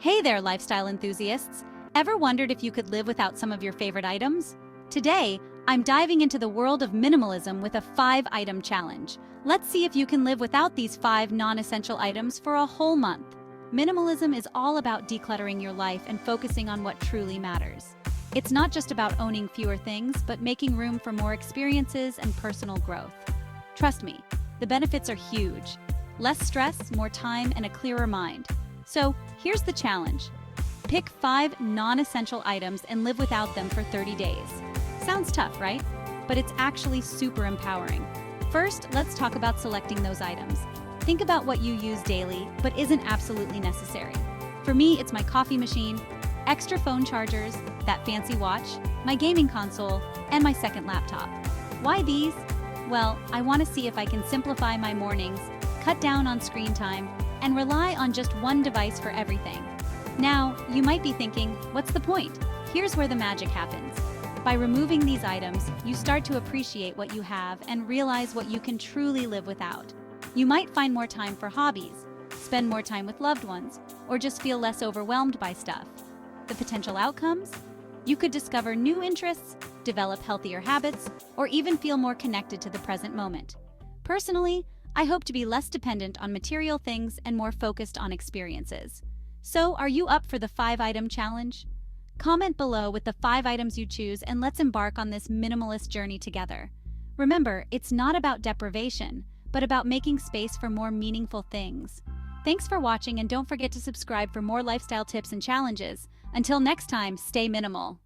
Hey there, lifestyle enthusiasts! Ever wondered if you could live without some of your favorite items? Today, I'm diving into the world of minimalism with a 5-item challenge. Let's see if you can live without these 5 non-essential items for a whole month. Minimalism is all about decluttering your life and focusing on what truly matters. It's not just about owning fewer things, but making room for more experiences and personal growth. Trust me, the benefits are huge. Less stress, more time, and a clearer mind. So, here's the challenge. Pick 5 non-essential items and live without them for 30 days. Sounds tough, right? But it's actually super empowering. First, let's talk about selecting those items. Think about what you use daily, but isn't absolutely necessary. For me, it's my coffee machine, extra phone chargers, that fancy watch, my gaming console, and my second laptop. Why these? Well, I want to see if I can simplify my mornings, cut down on screen time, and rely on just one device for everything. Now, you might be thinking, what's the point? Here's where the magic happens. By removing these items, you start to appreciate what you have and realize what you can truly live without. You might find more time for hobbies, spend more time with loved ones, or just feel less overwhelmed by stuff. The potential outcomes? You could discover new interests, develop healthier habits, or even feel more connected to the present moment. Personally, I hope to be less dependent on material things and more focused on experiences. So, are you up for the 5-item challenge? Comment below with the 5 items you choose and let's embark on this minimalist journey together. Remember, it's not about deprivation, but about making space for more meaningful things. Thanks for watching and don't forget to subscribe for more lifestyle tips and challenges. Until next time, stay minimal.